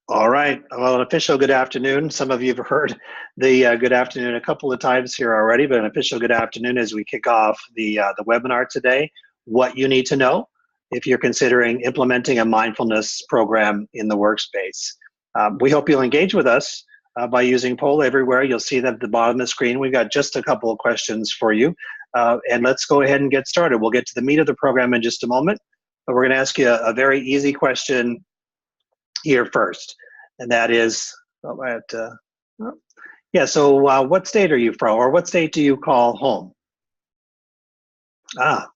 All right. Well, an official good afternoon. Some of you have heard the good afternoon a couple of times here already, but an official good afternoon as we kick off the webinar today. What you need to know if you're considering implementing a mindfulness program in the workspace. We hope you'll engage with us by using poll everywhere. You'll see that at the bottom of the screen. We've got just a couple of questions for you. And let's go ahead and get started. We'll get to the meat of the program in just a moment, but we're going to ask you a very easy question here first, and that is, what state are you from, or what state do you call home?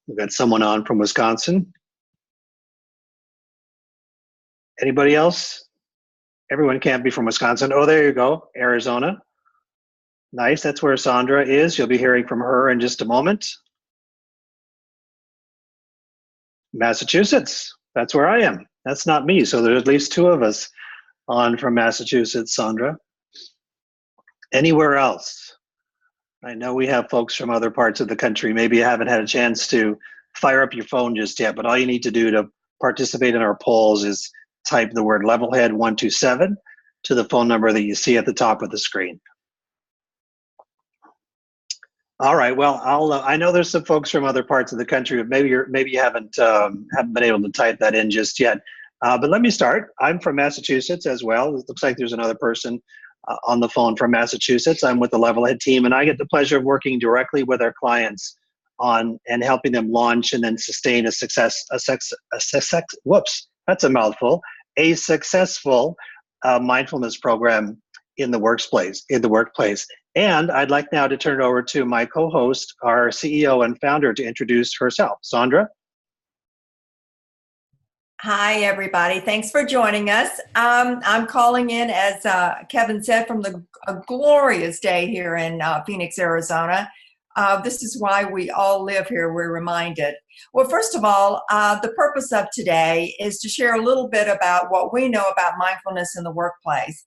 We've got someone on from Wisconsin. Anybody else? Everyone can't be from Wisconsin. Oh, there you go, Arizona. Nice, that's where Sandra is. You'll be hearing from her in just a moment. Massachusetts, that's where I am. That's not me, so there's at least two of us on from Massachusetts, Sandra. Anywhere else? I know we have folks from other parts of the country. Maybe you haven't had a chance to fire up your phone just yet, but all you need to do to participate in our polls is type the word Levelhead127 to the phone number that you see at the top of the screen. All right. Well, I know there's some folks from other parts of the country, but maybe you haven't been able to type that in just yet. But let me start. I'm from Massachusetts as well. It looks like there's another person on the phone from Massachusetts. I'm with the Levelhead team, and I get the pleasure of working directly with our clients on and helping them launch and then sustain a successful mindfulness program in the workplace. And I'd like now to turn it over to my co-host, our CEO and founder, to introduce herself. Sandra? Hi, everybody. Thanks for joining us. I'm calling in, as Kevin said, from a glorious day here in Phoenix, Arizona. This is why we all live here, we're reminded. Well, first of all, the purpose of today is to share a little bit about what we know about mindfulness in the workplace.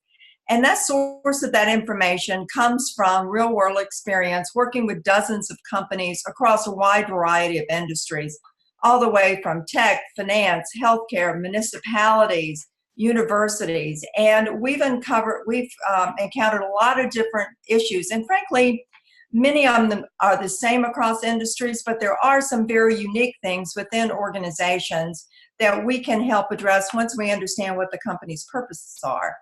And that source of that information comes from real-world experience working with dozens of companies across a wide variety of industries, all the way from tech, finance, healthcare, municipalities, universities. And we've encountered a lot of different issues. And frankly, many of them are the same across industries, but there are some very unique things within organizations that we can help address once we understand what the company's purposes are.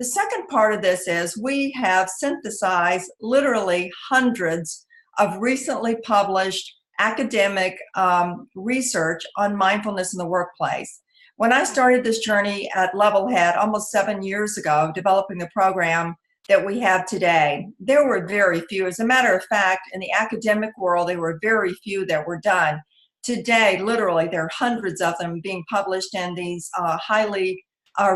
The second part of this is we have synthesized literally hundreds of recently published academic research on mindfulness in the workplace. When I started this journey at Levelhead almost 7 years ago, developing the program that we have today, there were very few. As a matter of fact, in the academic world, there were very few that were done. Today, literally, there are hundreds of them being published in these highly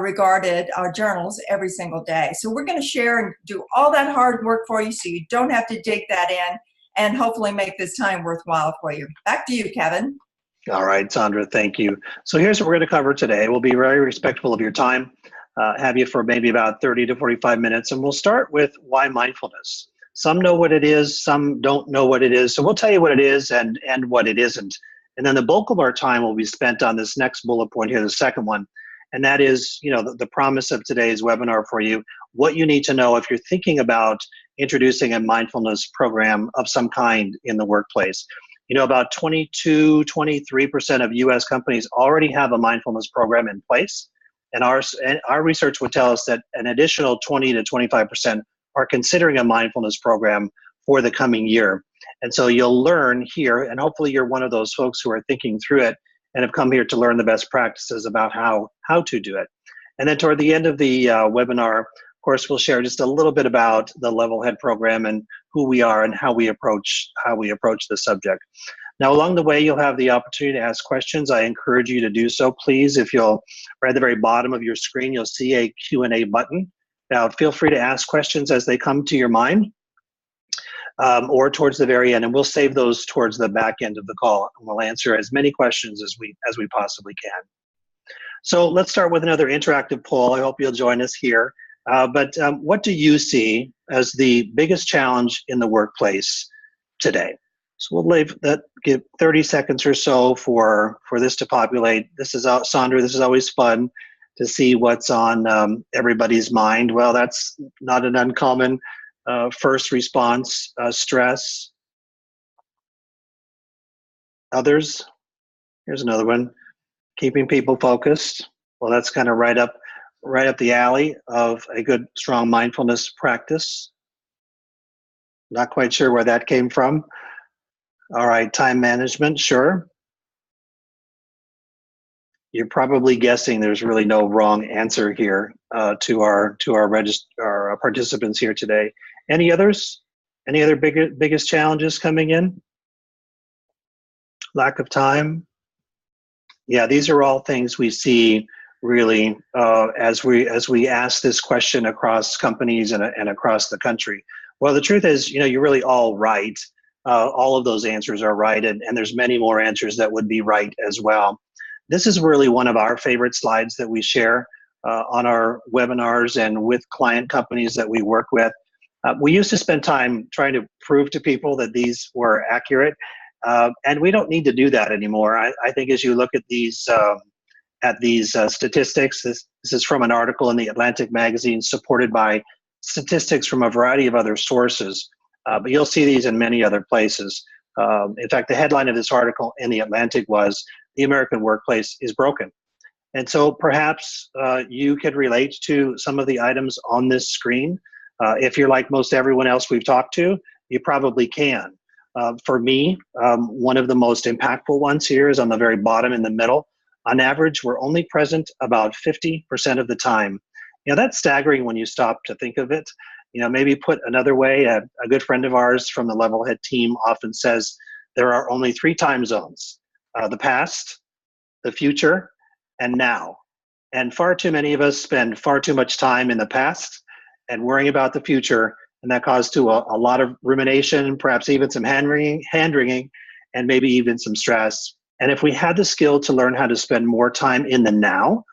regarded journals every single day. So we're going to share and do all that hard work for you so you don't have to dig that in, and hopefully make this time worthwhile for you. Back to you, Kevin. All right, Sandra, thank you. So here's what we're going to cover today. We'll be very respectful of your time, have you for maybe about 30 to 45 minutes, and we'll start with why mindfulness. Some know what it is, some don't know what it is, so we'll tell you what it is and what it isn't. And then the bulk of our time will be spent on this next bullet point here, the second one, and that is, the promise of today's webinar for you, what you need to know if you're thinking about introducing a mindfulness program of some kind in the workplace. About 22-23% of US companies already have a mindfulness program in place. And our research would tell us that an additional 20 to 25% are considering a mindfulness program for the coming year. And so you'll learn here, and hopefully you're one of those folks who are thinking through it and have come here to learn the best practices about how to do it. And then toward the end of the webinar, of course, we'll share just a little bit about the Levelhead program and who we are and how we approach the subject. Now, along the way, you'll have the opportunity to ask questions. I encourage you to do so. Please, if you'll, right at the very bottom of your screen, you'll see a Q&A button. Now, feel free to ask questions as they come to your mind, or towards the very end, and we'll save those towards the back end of the call. And we'll answer as many questions as we possibly can. So let's start with another interactive poll. I hope you'll join us here. But what do you see as the biggest challenge in the workplace today? So we'll give 30 seconds or so for this to populate. This is Sandra. This is always fun to see what's on everybody's mind. Well, that's not an uncommon first response. Stress. Others. Here's another one. Keeping people focused. Well, that's kind of right up the alley of a good, strong mindfulness practice. Not quite sure where that came from. All right, time management, sure. You're probably guessing there's really no wrong answer here to our participants here today. Any others? Any other biggest challenges coming in? Lack of time. Yeah, these are all things we see really as we ask this question across companies and across the country. Well, the truth is, you're really all right. All of those answers are right, and there's many more answers that would be right as well. This is really one of our favorite slides that we share on our webinars and with client companies that we work with. We used to spend time trying to prove to people that these were accurate, and we don't need to do that anymore. I think as you look at these statistics, this is from an article in the Atlantic magazine supported by statistics from a variety of other sources, but you'll see these in many other places. In fact, the headline of this article in the Atlantic was, "The American Workplace is Broken." And so perhaps you could relate to some of the items on this screen. If you're like most everyone else we've talked to, you probably can. For me, one of the most impactful ones here is on the very bottom in the middle. On average, we're only present about 50% of the time. That's staggering when you stop to think of it. Maybe put another way, a good friend of ours from the Levelhead team often says there are only 3 time zones: the past, the future, and now. And far too many of us spend far too much time in the past and worrying about the future, and that causes to a lot of rumination, perhaps even some hand-wringing, and maybe even some stress. And if we had the skill to learn how to spend more time in the now,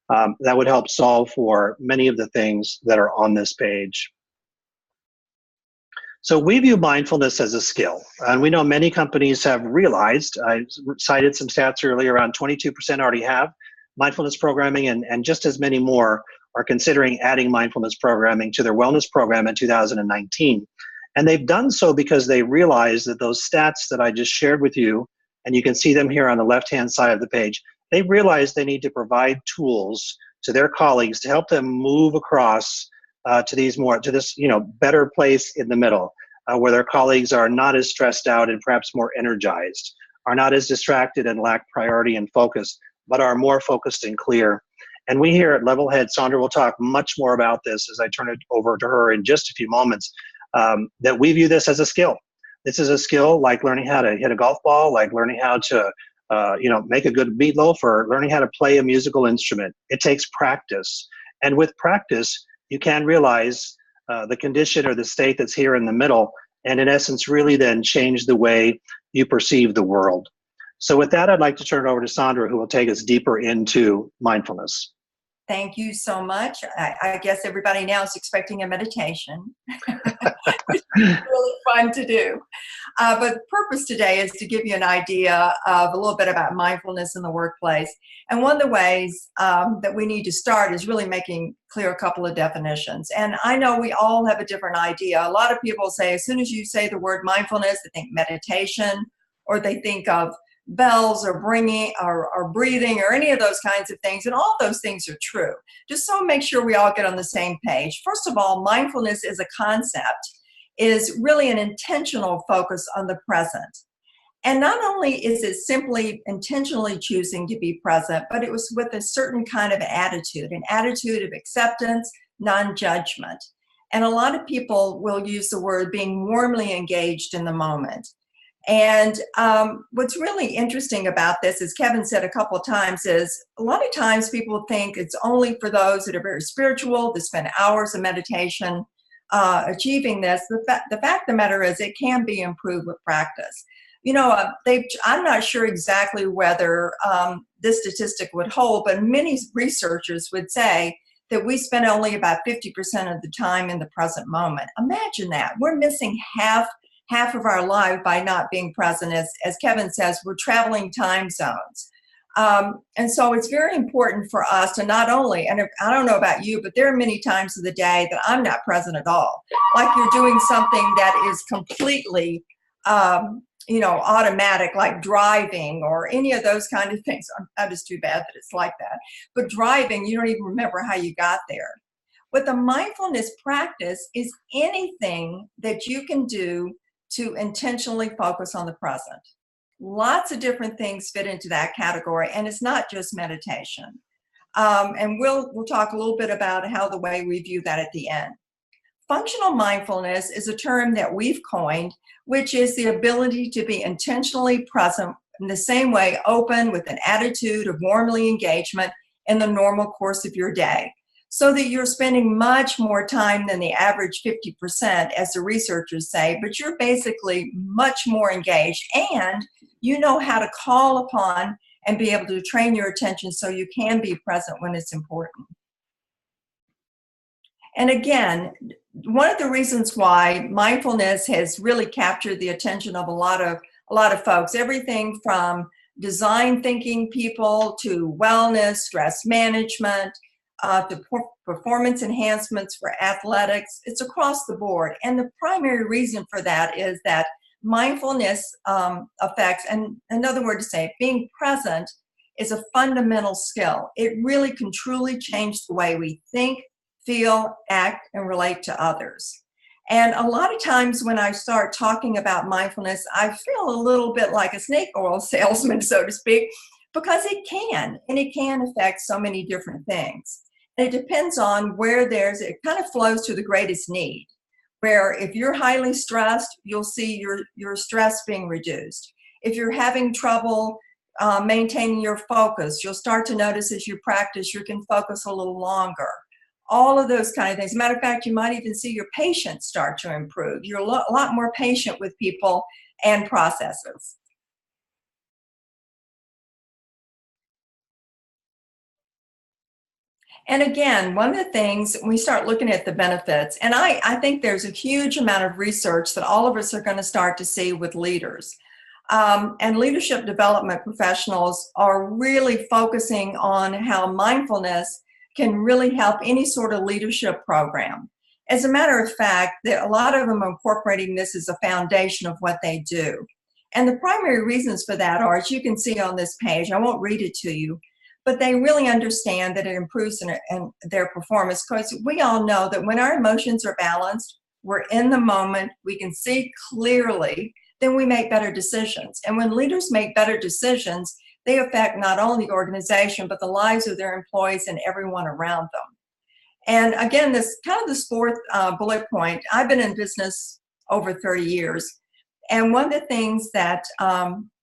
that would help solve for many of the things that are on this page. So we view mindfulness as a skill, and we know many companies have realized, I cited some stats earlier, around 22% already have mindfulness programming, and just as many more are considering adding mindfulness programming to their wellness program in 2019. And they've done so because they realize that those stats that I just shared with you, and you can see them here on the left-hand side of the page, they realize they need to provide tools to their colleagues to help them move across to this better place in the middle, where their colleagues are not as stressed out and perhaps more energized, are not as distracted and lack priority and focus, but are more focused and clear. And we here at Levelhead, Sandra will talk much more about this as I turn it over to her in just a few moments, that we view this as a skill. This is a skill like learning how to hit a golf ball, like learning how to make a good meatloaf, or learning how to play a musical instrument. It takes practice. And with practice, you can realize the condition or the state that's here in the middle, and in essence, really then change the way you perceive the world. So with that, I'd like to turn it over to Sandra, who will take us deeper into mindfulness. Thank you so much. I guess everybody now is expecting a meditation. It's really fun to do. But the purpose today is to give you an idea of a little bit about mindfulness in the workplace. And one of the ways that we need to start is really making clear a couple of definitions. And I know we all have a different idea. A lot of people say, as soon as you say the word mindfulness, they think meditation, or they think of bells or breathing or any of those kinds of things, and all those things are true. Just so make sure we all get on the same page. First of all, mindfulness as a concept is really an intentional focus on the present. And not only is it simply intentionally choosing to be present, but it was with a certain kind of attitude, an attitude of acceptance, non-judgment. And a lot of people will use the word being warmly engaged in the moment. And what's really interesting about this, as Kevin said a couple of times, is a lot of times people think it's only for those that are very spiritual, that spend hours of meditation achieving this. The fact of the matter is it can be improved with practice. I'm not sure exactly whether this statistic would hold, but many researchers would say that we spend only about 50% of the time in the present moment. Imagine that. We're missing half of our life by not being present. As Kevin says, we're traveling time zones. And so it's very important for us to not only, and I don't know about you, but there are many times of the day that I'm not present at all. Like you're doing something that is completely, automatic, like driving or any of those kind of things. That is too bad that it's like that. But driving, you don't even remember how you got there. What the mindfulness practice is anything that you can do to intentionally focus on the present. Lots of different things fit into that category, and it's not just meditation. And we'll talk a little bit about how the way we view that at the end. Functional mindfulness is a term that we've coined, which is the ability to be intentionally present in the same way, open with an attitude of warmly engagement in the normal course of your day, so that you're spending much more time than the average 50%, as the researchers say, but you're basically much more engaged, and you know how to call upon and be able to train your attention so you can be present when it's important. And again, one of the reasons why mindfulness has really captured the attention of a lot of folks, everything from design thinking people to wellness, stress management, to performance enhancements for athletics, it's across the board. And the primary reason for that is that mindfulness affects, and another word to say, being present is a fundamental skill. It really can truly change the way we think, feel, act, and relate to others. And a lot of times when I start talking about mindfulness, I feel a little bit like a snake oil salesman, so to speak, because it can affect so many different things. And it depends on where it kind of flows to the greatest need, where if you're highly stressed, you'll see your stress being reduced. If you're having trouble maintaining your focus, you'll start to notice as you practice, you can focus a little longer. All of those kind of things. As a matter of fact, you might even see your patience start to improve. You're a lot more patient with people and processes. And again, one of the things, we start looking at the benefits, and I think there's a huge amount of research that all of us are going to start to see with leaders. And leadership development professionals are really focusing on how mindfulness can really help any sort of leadership program. As a matter of fact, a lot of them are incorporating this as a foundation of what they do. And the primary reasons for that are, as you can see on this page, I won't read it to you, but they really understand that it improves in their performance, because we all know that when our emotions are balanced, we're in the moment, we can see clearly, then we make better decisions. And when leaders make better decisions, they affect not only the organization, but the lives of their employees and everyone around them. And again, this fourth bullet point, I've been in business over 30 years. And one of the things that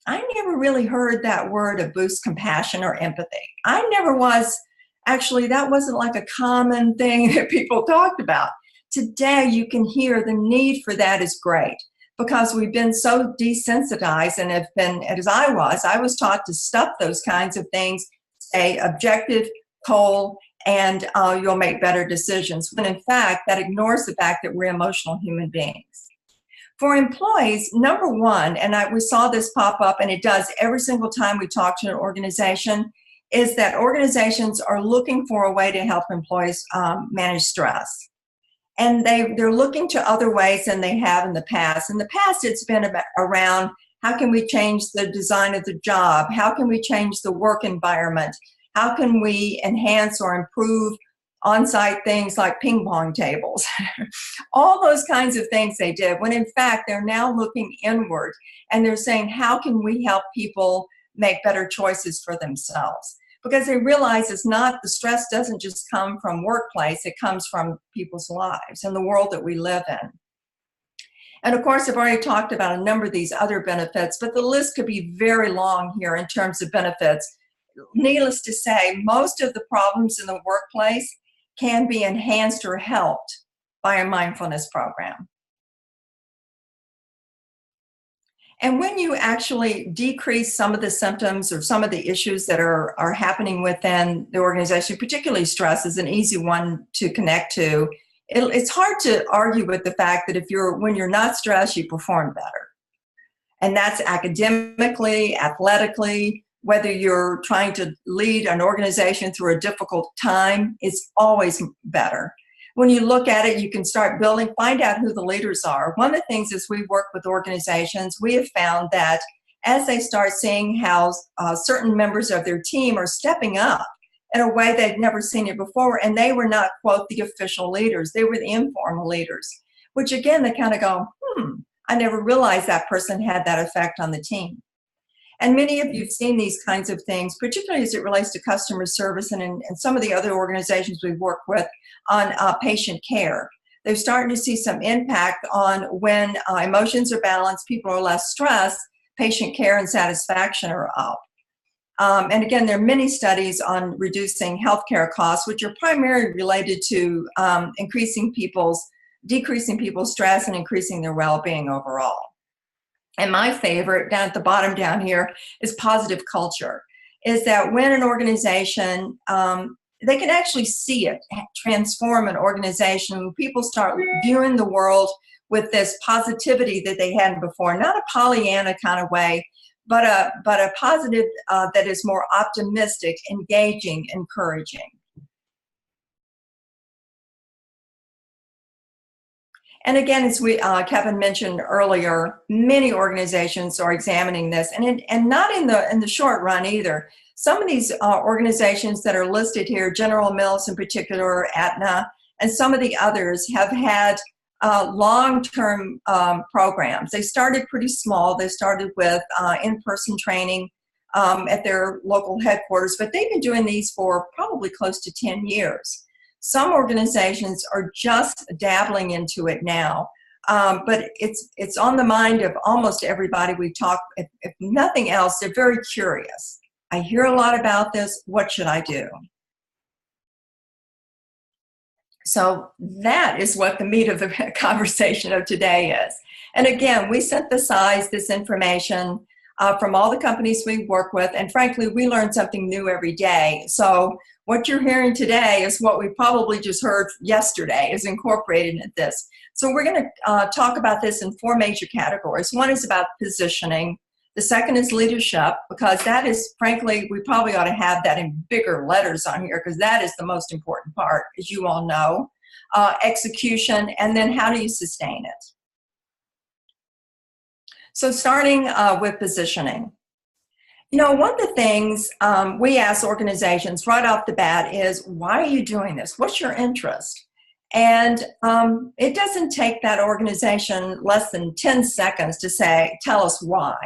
I never really heard that word to boost compassion or empathy. I never was, actually, that wasn't like a common thing that people talked about. Today, you can hear the need for that is great, because we've been so desensitized and have been, as I was taught to stuff those kinds of things, say objective, cold, and you'll make better decisions. When in fact, that ignores the fact that we're emotional human beings. For employees, number one, and we saw this pop up, and it does every single time we talk to an organization, is that organizations are looking for a way to help employees manage stress. And they're looking to other ways than they have in the past. In the past, it's been around how can we change the design of the job? How can we change the work environment? How can we enhance or improve on-site things like ping pong tables? All those kinds of things they did, when in fact, they're now looking inward and they're saying, how can we help people make better choices for themselves? Because they realize it's not, the stress doesn't just come from workplace, it comes from people's lives and the world that we live in. And of course, I've already talked about a number of these other benefits, but the list could be very long here in terms of benefits. Needless to say, most of the problems in the workplace can be enhanced or helped by a mindfulness program. And when you actually decrease some of the symptoms or some of the issues that are happening within the organization, particularly stress is an easy one to connect to. It's hard to argue with the fact that when you're not stressed, you perform better. And that's academically, athletically, whether you're trying to lead an organization through a difficult time, it's always better. When you look at it, you can start building, find out who the leaders are. One of the things as we work with organizations, we have found that as they start seeing how certain members of their team are stepping up in a way they've never seen it before, and they were not, quote, the official leaders, they were the informal leaders, which again, they kind of go, I never realized that person had that effect on the team. And many of you have seen these kinds of things, particularly as it relates to customer service and some of the other organizations we work with on patient care. They're starting to see some impact on when emotions are balanced, people are less stressed, patient care and satisfaction are up. And again, there are many studies on reducing healthcare costs, which are primarily related to decreasing people's stress and increasing their well-being overall. And my favorite, down at the bottom down here, is positive culture. Is that when an organization, they can actually see it transform an organization when people start viewing the world with this positivity that they hadn't before, not a Pollyanna kind of way, but a positive that is more optimistic, engaging, encouraging. And again, as Kevin mentioned earlier, many organizations are examining this, and not in the short run either. Some of these organizations that are listed here, General Mills in particular, Aetna, and some of the others have had long-term programs. They started pretty small. They started with in-person training at their local headquarters, but they've been doing these for probably close to 10 years. Some organizations are just dabbling into it now, but it's on the mind of almost everybody we talk. If nothing else, they're very curious. I hear a lot about this. What should I do? So that is what the meat of the conversation of today is. And again, we synthesize this information from all the companies we work with, and frankly, we learn something new every day. So what you're hearing today is what we probably just heard yesterday, is incorporated in this. So we're going to talk about this in 4 major categories. One is about positioning. The second is leadership, because that is, frankly, we probably ought to have that in bigger letters on here, because that is the most important part, as you all know. Execution, and then how do you sustain it? So starting with positioning. You know, one of the things we ask organizations right off the bat is, why are you doing this? What's your interest? And it doesn't take that organization less than 10 seconds to tell us why.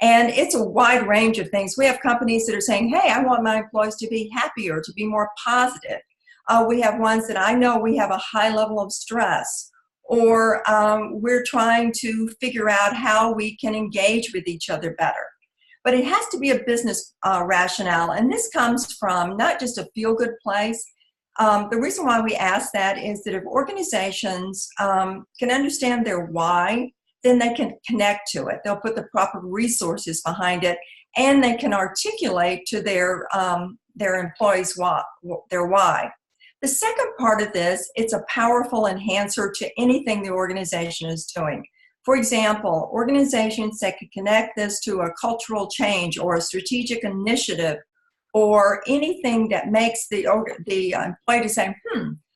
And it's a wide range of things. We have companies that are saying, hey, I want my employees to be happier, to be more positive. We have ones that I know we have a high level of stress, or we're trying to figure out how we can engage with each other better. But it has to be a business rationale, and this comes from not just a feel-good place. The reason why we ask that is that if organizations can understand their why, then they can connect to it. They'll put the proper resources behind it, and they can articulate to their employees their why. The second part of this, it's a powerful enhancer to anything the organization is doing. For example, organizations that can connect this to a cultural change or a strategic initiative or anything that makes the employee to say,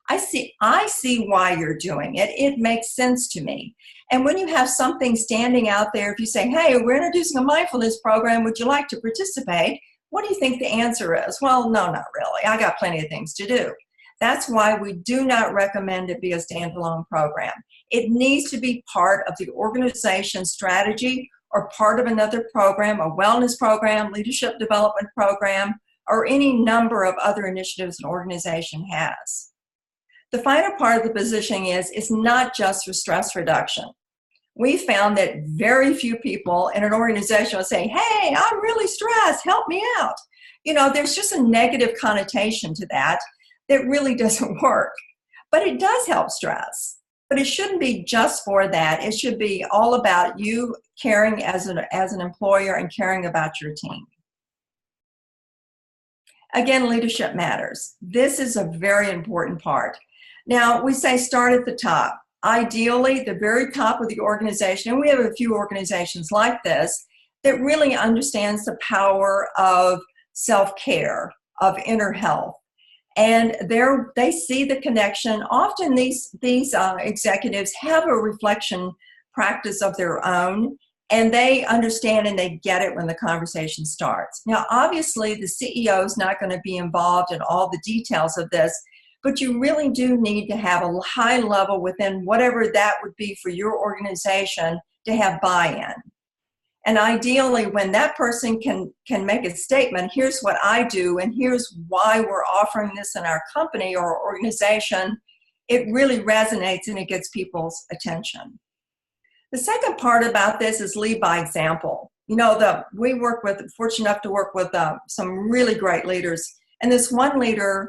I see why you're doing it. It makes sense to me. And when you have something standing out there, if you say, hey, we're introducing a mindfulness program, would you like to participate? What do you think the answer is? Well, no, not really. I got plenty of things to do. That's why we do not recommend it be a standalone program. It needs to be part of the organization's strategy or part of another program, a wellness program, leadership development program, or any number of other initiatives an organization has. The final part of the positioning is not just for stress reduction. We found that very few people in an organization will say, hey, I'm really stressed, help me out. You know, there's just a negative connotation to that really doesn't work. But it does help stress. But it shouldn't be just for that. It should be all about you caring as an employer and caring about your team. Again, leadership matters. This is a very important part. Now, we say start at the top. Ideally, the very top of the organization, and we have a few organizations like this, that really understands the power of self-care, of inner health. And they see the connection. Often these executives have a reflection practice of their own, and they understand and they get it when the conversation starts. Now, obviously, the CEO is not going to be involved in all the details of this, but you really do need to have a high level within whatever that would be for your organization to have buy-in. And ideally, when that person can make a statement, here's what I do, and here's why we're offering this in our company or organization, it really resonates and it gets people's attention. The second part about this is lead by example. You know, fortunate enough to work with some really great leaders. And this one leader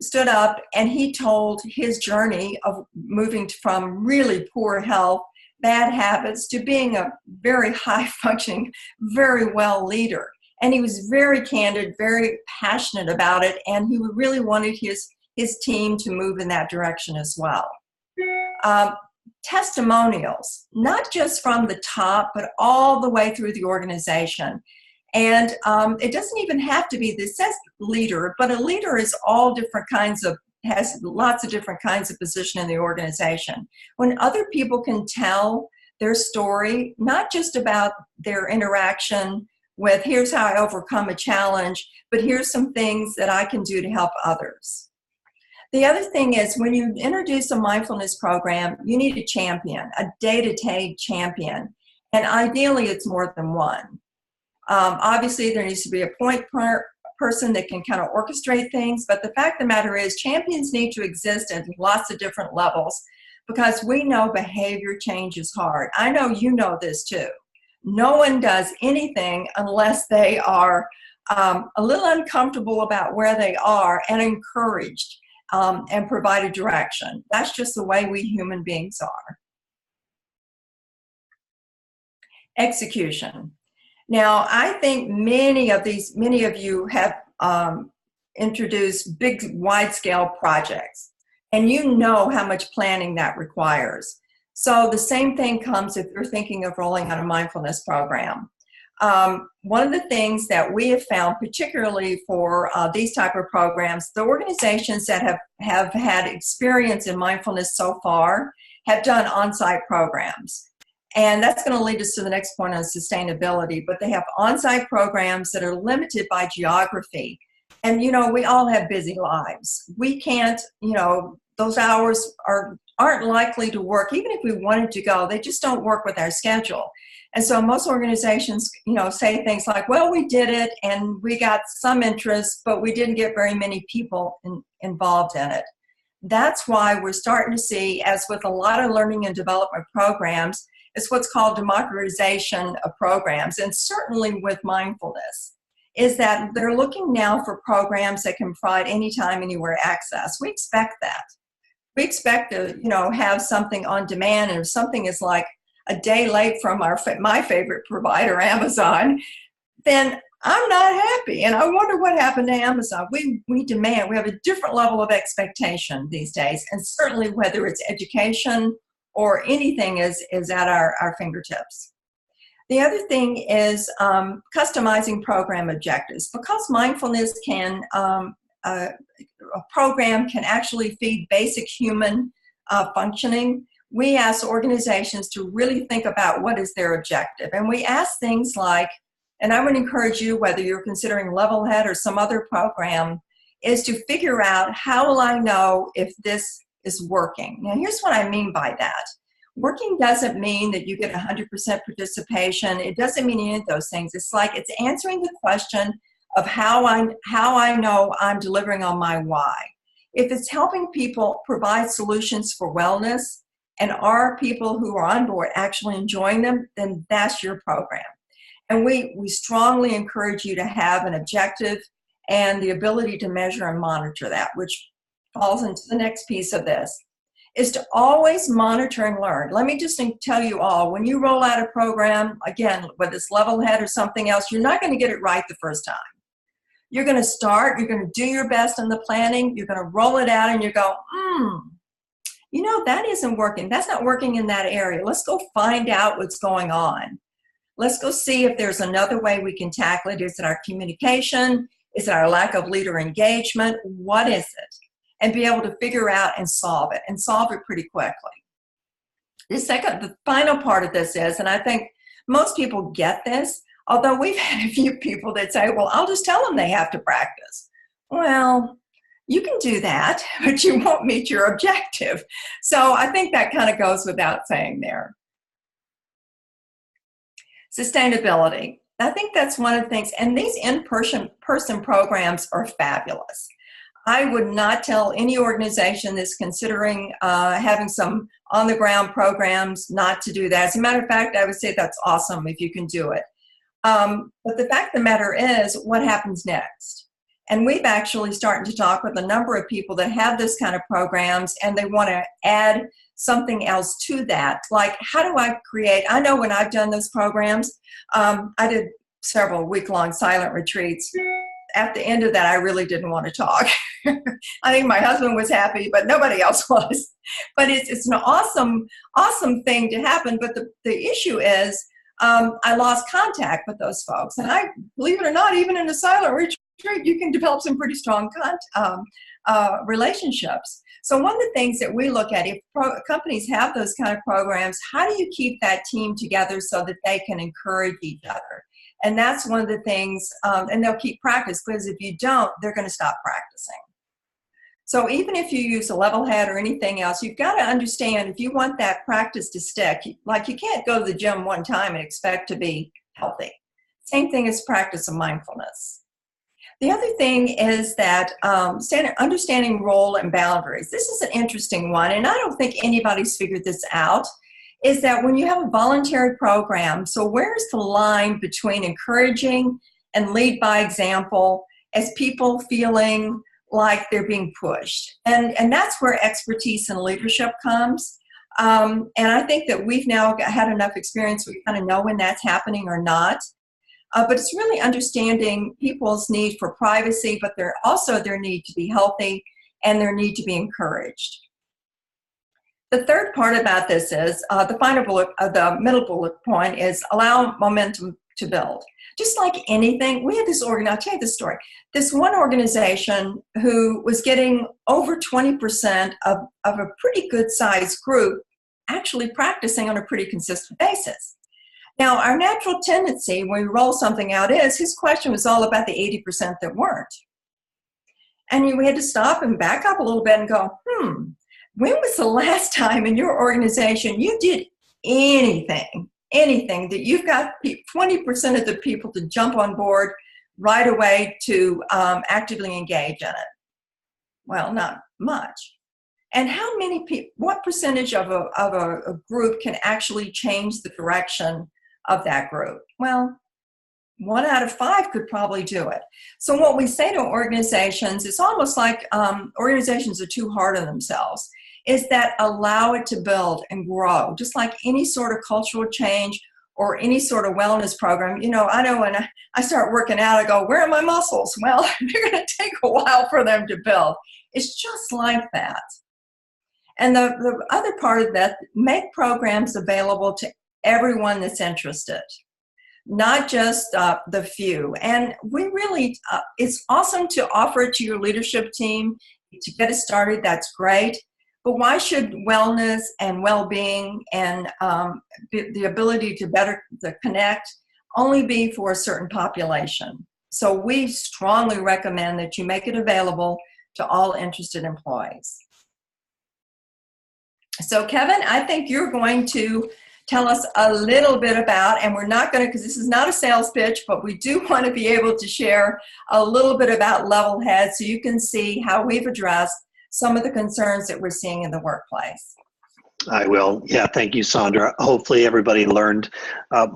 stood up and he told his journey of moving from really poor health, bad habits, to being a very high-functioning, very well leader. And he was very candid, very passionate about it, and he really wanted his team to move in that direction as well. Testimonials, not just from the top, but all the way through the organization. And it doesn't even have to be, this says leader, but a leader is all different kinds of, has lots of different kinds of position in the organization. When other people can tell their story, not just about their interaction with here's how I overcome a challenge, but here's some things that I can do to help others. The other thing is when you introduce a mindfulness program, you need a champion, a day-to-day champion, and ideally it's more than one. Obviously there needs to be a point person that can kind of orchestrate things, but the fact of the matter is champions need to exist at lots of different levels because we know behavior change is hard. I know you know this too. No one does anything unless they are a little uncomfortable about where they are and encouraged and provide a direction. That's just the way we human beings are. Execution. Now, I think many of you have introduced big, wide-scale projects, and you know how much planning that requires. So the same thing comes if you're thinking of rolling out a mindfulness program. One of the things that we have found, particularly for these type of programs, the organizations that have had experience in mindfulness so far have done on-site programs. And that's going to lead us to the next point on sustainability. But they have on-site programs that are limited by geography. And, you know, we all have busy lives. We can't, you know, those hours aren't likely to work. Even if we wanted to go, they just don't work with our schedule. And so most organizations, you know, say things like, well, we did it and we got some interest, but we didn't get very many people involved in it. That's why we're starting to see, as with a lot of learning and development programs, it's what's called democratization of programs, and certainly with mindfulness, is that they're looking now for programs that can provide anytime, anywhere access. We expect that. We expect to, you know, have something on demand, and if something is like a day late from my favorite provider, Amazon, then I'm not happy, and I wonder what happened to Amazon. We have a different level of expectation these days, and certainly whether it's education or anything is at our fingertips. The other thing is customizing program objectives. Because mindfulness can, a program can actually feed basic human functioning, we ask organizations to really think about what is their objective. And we ask things like, and I would encourage you, whether you're considering Level Head or some other program, is to figure out, how will I know if this is working? Now, here's what I mean by that. Working doesn't mean that you get 100% participation. It doesn't mean any of those things. It's like it's answering the question of how I know I'm delivering on my why. If it's helping people provide solutions for wellness, and are people who are on board actually enjoying them, then that's your program. And we strongly encourage you to have an objective and the ability to measure and monitor that, which falls into the next piece of this, is to always monitor and learn. Let me just tell you all, when you roll out a program, again, whether it's Level Head or something else, you're not going to get it right the first time. You're going to start, you're going to do your best in the planning, you're going to roll it out, and you go, you know, that isn't working. That's not working in that area. Let's go find out what's going on. Let's go see if there's another way we can tackle it. Is it our communication? Is it our lack of leader engagement? What is it? And be able to figure out and solve it pretty quickly. The final part of this is, and I think most people get this, although we've had a few people that say, well, I'll just tell them they have to practice. Well, you can do that, but you won't meet your objective. So I think that kind of goes without saying there. Sustainability. I think that's one of the things, and these in-person programs are fabulous. I would not tell any organization that's considering having some on-the-ground programs not to do that. As a matter of fact, I would say that's awesome if you can do it. But the fact of the matter is, what happens next? And we've actually started to talk with a number of people that have this kind of programs, and they want to add something else to that. Like, how do I create? I know when I've done those programs, I did several week-long silent retreats. At the end of that, I really didn't want to talk. I think my husband was happy, but nobody else was. But it's an awesome thing to happen. But the issue is, I lost contact with those folks. And I, believe it or not, even in a silent retreat, you can develop some pretty strong relationships. So one of the things that we look at, if companies have those kind of programs, how do you keep that team together so that they can encourage each other? And that's one of the things, and they'll keep practice, because if you don't, they're going to stop practicing. So even if you use a level head or anything else, you've got to understand, if you want that practice to stick, like you can't go to the gym one time and expect to be healthy. Same thing as practice of mindfulness. The other thing is that understanding role and boundaries. This is an interesting one, and I don't think anybody's figured this out, is that when you have a voluntary program, so where's the line between encouraging and lead by example as people feeling like they're being pushed? And that's where expertise and leadership comes. And I think that we've now had enough experience, we kind of know when that's happening or not. But it's really understanding people's need for privacy, but also their need to be healthy and their need to be encouraged. The third part about this is, the middle bullet point is allow momentum to build. Just like anything, we had this I'll tell you this story. This one organization who was getting over 20% of a pretty good sized group actually practicing on a pretty consistent basis. Now, our natural tendency when we roll something out is, his question was all about the 80% that weren't. And we had to stop and back up a little bit and go, when was the last time in your organization you did anything that you've got 20% of the people to jump on board right away to actively engage in it? Well, not much. And how many people, what percentage of a group can actually change the direction of that group? Well, 1 out of 5 could probably do it. So what we say to organizations, it's almost like organizations are too hard on themselves, is that allow it to build and grow, just like any sort of cultural change or any sort of wellness program. You know, I know when I start working out, I go, where are my muscles? Well, they're going to take a while for them to build. It's just like that. And the other part of that, make programs available to everyone that's interested, not just the few. And we really, it's awesome to offer it to your leadership team to get it started. That's great. But why should wellness and well-being and the ability to better connect only be for a certain population? So we strongly recommend that you make it available to all interested employees. So Kevin, I think you're going to tell us a little bit about, and we're not going to, because this is not a sales pitch, but we do want to be able to share a little bit about Level Head so you can see how we've addressed some of the concerns that we're seeing in the workplace. I will. Yeah, thank you, Sandra. Hopefully everybody learned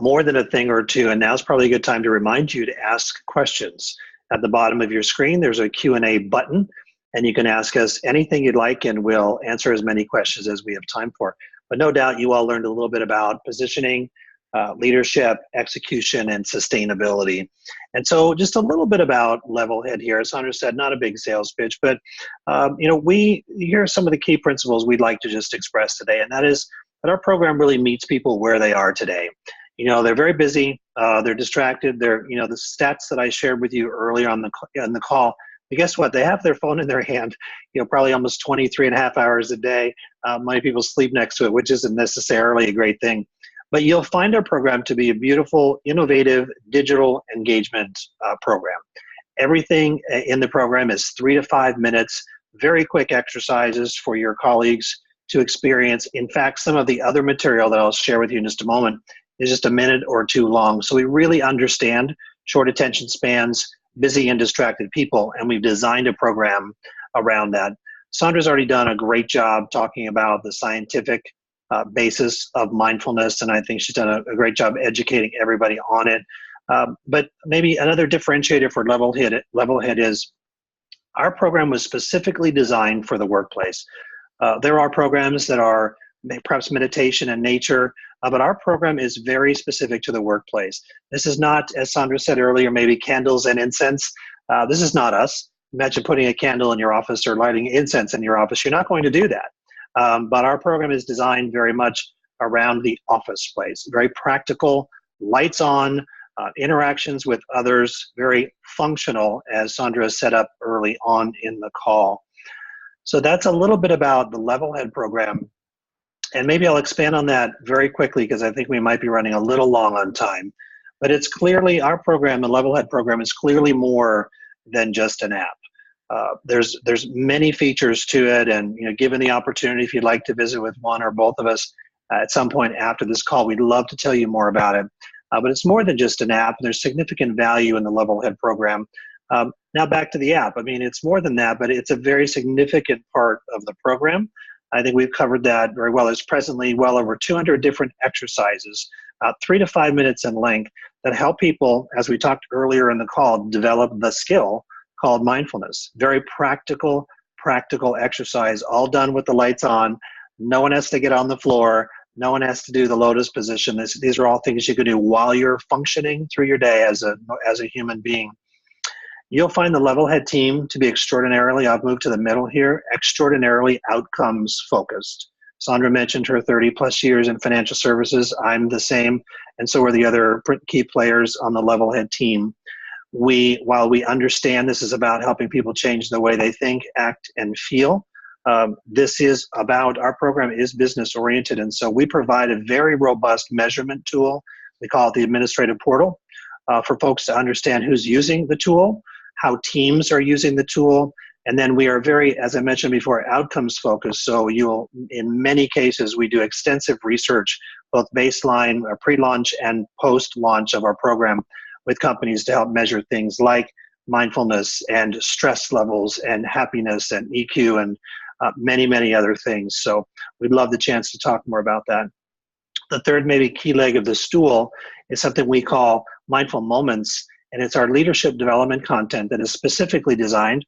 more than a thing or two, and now's probably a good time to remind you to ask questions. At the bottom of your screen, there's a Q&A button, and you can ask us anything you'd like, and we'll answer as many questions as we have time for. But no doubt you all learned a little bit about positioning, leadership, execution, and sustainability. And so just a little bit about Level Head here. As Sandra said, not a big sales pitch, but here are some of the key principles we'd like to just express today, and that is that our program really meets people where they are today. they're very busy, they're distracted, they're, the stats that I shared with you earlier on the call, but guess what? They have their phone in their hand, probably almost 23 and a half hours a day. Many people sleep next to it, which isn't necessarily a great thing. But you'll find our program to be a beautiful, innovative digital engagement program. Everything in the program is 3 to 5 minutes, very quick exercises for your colleagues to experience. In fact, some of the other material that I'll share with you in just a moment is just a minute or two long. So we really understand short attention spans, busy and distracted people, and we've designed a program around that. Sandra's already done a great job talking about the scientific basis of mindfulness, and I think she's done a great job educating everybody on it. But maybe another differentiator for Levelhead is our program was specifically designed for the workplace. There are programs that are perhaps meditation and nature, but our program is very specific to the workplace. This is not, as Sandra said earlier, maybe candles and incense. This is not us. Imagine putting a candle in your office or lighting incense in your office. You're not going to do that. But our program is designed very much around the office place. Very practical, lights on, interactions with others, very functional, as Sandra set up early on in the call. So that's a little bit about the Levelhead program. And maybe I'll expand on that very quickly because I think we might be running a little long on time. But it's clearly, our program, the Levelhead program, is clearly more than just an app. There's many features to it, and given the opportunity, if you'd like to visit with one or both of us at some point after this call, we'd love to tell you more about it. But it's more than just an app. There's significant value in the Levelhead program. Now back to the app. I mean, it's more than that, but it's a very significant part of the program. I think we've covered that very well. There's presently well over 200 different exercises, 3 to 5 minutes in length, that help people, as we talked earlier in the call, develop the skill called mindfulness. Very practical exercise, all done with the lights on. No one has to get on the floor. No one has to do the lotus position. These are all things you can do while you're functioning through your day as a human being. You'll find the Levelhead team to be extraordinarily, I've moved to the middle here, extraordinarily outcomes focused. Sandra mentioned her 30 plus years in financial services. I'm the same, and so are the other key players on the Levelhead team. While we understand this is about helping people change the way they think, act, and feel, this is about, our program is business oriented, and so we provide a very robust measurement tool. We call it the administrative portal, for folks to understand who's using the tool, how teams are using the tool, and then we are very, as I mentioned before, outcomes focused. So in many cases, we do extensive research, both baseline, pre-launch, and post-launch of our program with companies to help measure things like mindfulness and stress levels and happiness and EQ and many, many other things. So we'd love the chance to talk more about that. The third maybe key leg of the stool is something we call Mindful Moments, and it's our leadership development content that is specifically designed,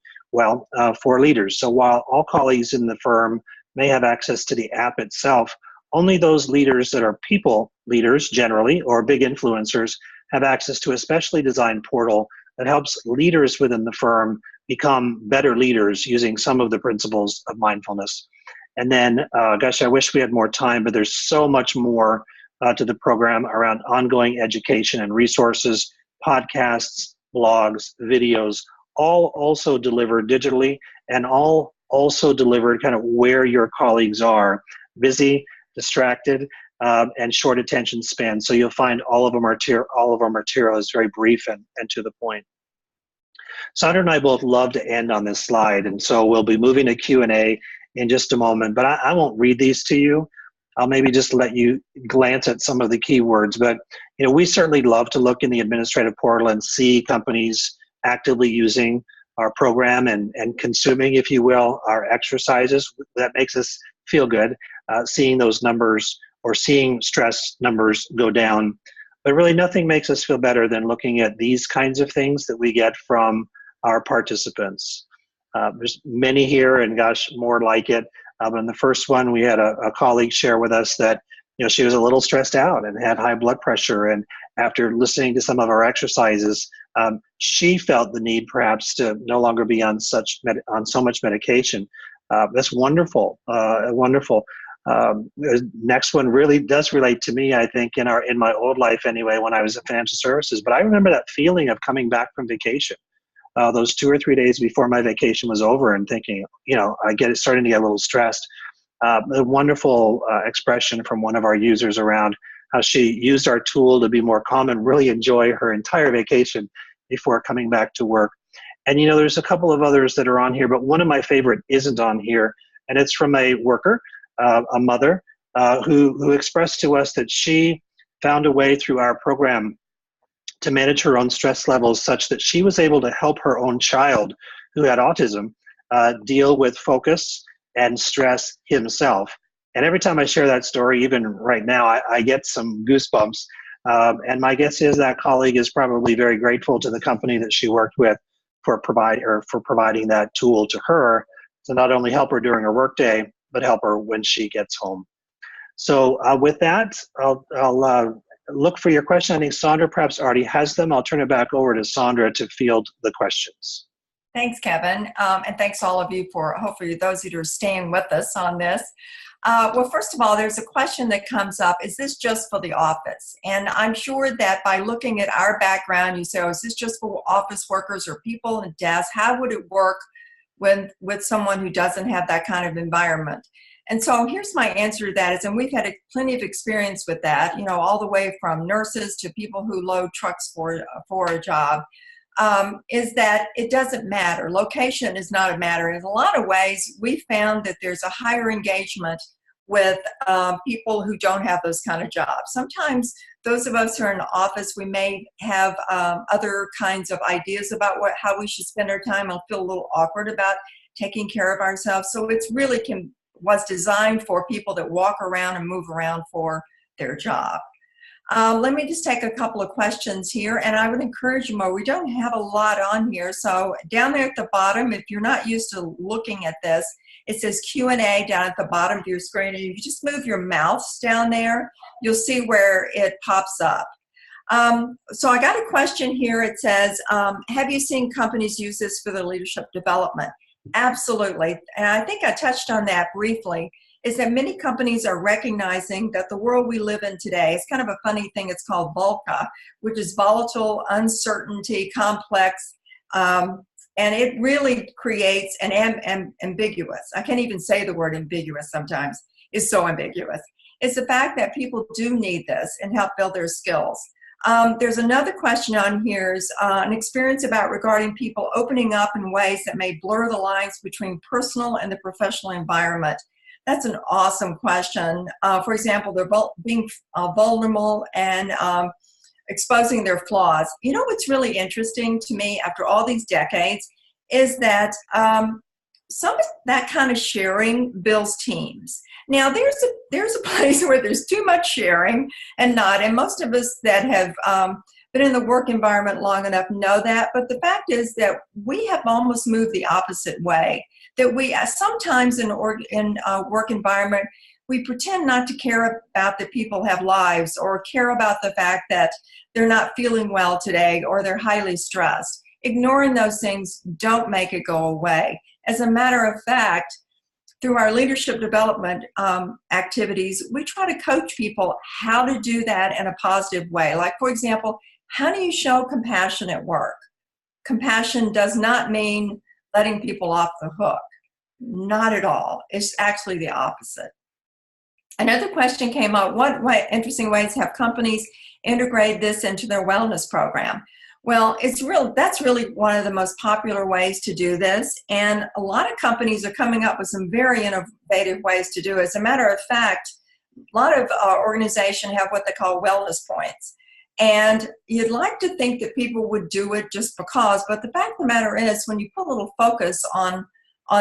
for leaders. So while all colleagues in the firm may have access to the app itself, only those leaders that are people leaders generally, or big influencers, have access to a specially designed portal that helps leaders within the firm become better leaders using some of the principles of mindfulness. And then, I wish we had more time, but there's so much more to the program around ongoing education and resources, podcasts, blogs, videos, all also delivered digitally and all also delivered kind of where your colleagues are, busy, distracted, and short attention span. So you'll find all of our material is very brief and to the point. Sandra and I both love to end on this slide, and so we'll be moving to Q&A in just a moment, but I won't read these to you. I'll maybe just let you glance at some of the keywords, but we certainly love to look in the administrative portal and see companies actively using our program and consuming, if you will, our exercises. That makes us feel good, seeing those numbers or seeing stress numbers go down. But really nothing makes us feel better than looking at these kinds of things that we get from our participants. There's many here, and more like it. But in the first one, we had a colleague share with us that she was a little stressed out and had high blood pressure, and after listening to some of our exercises, she felt the need perhaps to no longer be on so much medication. That's wonderful, wonderful. The next one really does relate to me, I think, in my old life anyway, when I was in financial services. But I remember that feeling of coming back from vacation, those 2 or 3 days before my vacation was over, and thinking, starting to get a little stressed. A wonderful expression from one of our users around how she used our tool to be more calm and really enjoy her entire vacation before coming back to work. And there's a couple of others that are on here, but one of my favorite isn't on here, and it's from a worker, a mother, who expressed to us that she found a way through our program to manage her own stress levels such that she was able to help her own child who had autism deal with focus and stress himself. And every time I share that story, even right now, I get some goosebumps. And my guess is that colleague is probably very grateful to the company that she worked with for providing that tool to her to not only help her during her workday, but help her when she gets home. So with that, I'll look for your question. I think Sandra perhaps already has them. I'll turn it back over to Sandra to field the questions. Thanks, Kevin. And thanks all of you for, hopefully those of you who are staying with us on this. Well, first of all, there's a question that comes up, is this just for the office? And I'm sure that by looking at our background, you say, oh, is this just for office workers or people in desks? How would it work with someone who doesn't have that kind of environment? And so here's my answer to that is, and we've had plenty of experience with that, all the way from nurses to people who load trucks for a job, is that it doesn't matter. Location is not a matter. In a lot of ways, we found that there's a higher engagement with people who don't have those kind of jobs. Sometimes those of us who are in the office, we may have other kinds of ideas about how we should spend our time and feel a little awkward about taking care of ourselves. So it's really was designed for people that walk around and move around for their job. Let me just take a couple of questions here, and I would encourage you more. We don't have a lot on here, so down there at the bottom, if you're not used to looking at this, it says Q&A down at the bottom of your screen, and if you just move your mouse down there, you'll see where it pops up. So I got a question here. It says, have you seen companies use this for their leadership development? Absolutely, and I think I touched on that briefly, is that many companies are recognizing that the world we live in today is kind of a funny thing. It's called VUCA, which is volatile, uncertainty, complex, and it really creates an ambiguous. I can't even say the word ambiguous sometimes. It's so ambiguous. It's the fact that people do need this and help build their skills. There's another question on here, is an experience regarding people opening up in ways that may blur the lines between personal and the professional environment. That's an awesome question. For example, they're being vulnerable and exposing their flaws. What's really interesting to me after all these decades is that some of that kind of sharing builds teams. Now, there's a place where there's too much sharing and not, and most of us that have been in the work environment long enough know that, but the fact is that we have almost moved the opposite way. That we sometimes in a work environment, we pretend not to care about that people have lives, or care about the fact that they're not feeling well today, or they're highly stressed. Ignoring those things don't make it go away. As a matter of fact, through our leadership development activities, we try to coach people how to do that in a positive way. Like, for example, how do you show compassion at work? Compassion does not mean letting people off the hook. Not at all. It's actually the opposite. Another question came up, what interesting ways have companies integrated this into their wellness program? Well, that's really one of the most popular ways to do this, and a lot of companies are coming up with some very innovative ways to do it. As a matter of fact, a lot of organizations have what they call wellness points. And you'd like to think that people would do it just because, but the fact of the matter is, when you put a little focus on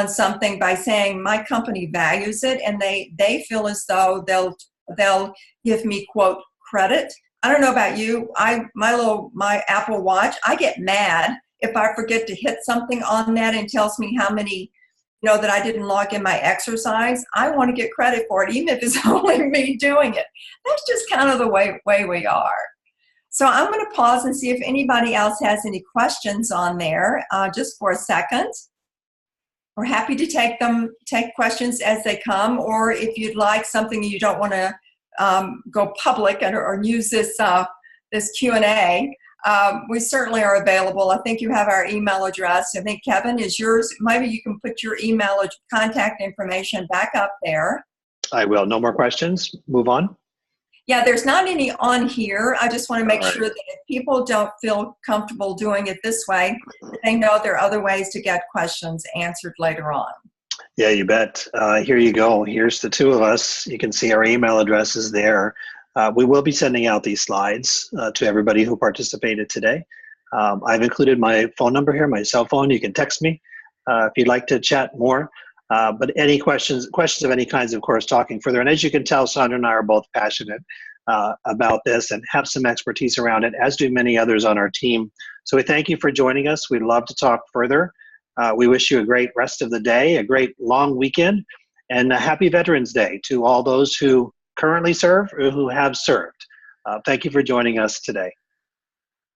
something by saying my company values it, and they feel as though they'll give me, quote, credit. I don't know about you, my Apple Watch, I get mad if I forget to hit something on that and tells me how many, that I didn't log in my exercise. I want to get credit for it, even if it's only me doing it. That's just kind of the way we are. So I'm going to pause and see if anybody else has any questions on there, just for a second. we're happy to take questions as they come, or if you'd like something you don't want to go public or use this Q&A, we certainly are available. I think you have our email address. I think, Kevin, is yours. Maybe you can put your email contact information back up there. I will. No more questions. Move on. Yeah, there's not any on here. I just want to make All right. sure that if people don't feel comfortable doing it this way, they know there are other ways to get questions answered later on. Yeah, you bet. Here you go. Here's the two of us. You can see our email addresses there. We will be sending out these slides to everybody who participated today. I've included my phone number here, my cell phone. You can text me if you'd like to chat more. But any questions of any kinds, of course, talking further. And as you can tell, Sandra and I are both passionate about this and have some expertise around it, as do many others on our team. So we thank you for joining us. We'd love to talk further. We wish you a great rest of the day, a great long weekend, and a happy Veterans Day to all those who currently serve or who have served. Thank you for joining us today.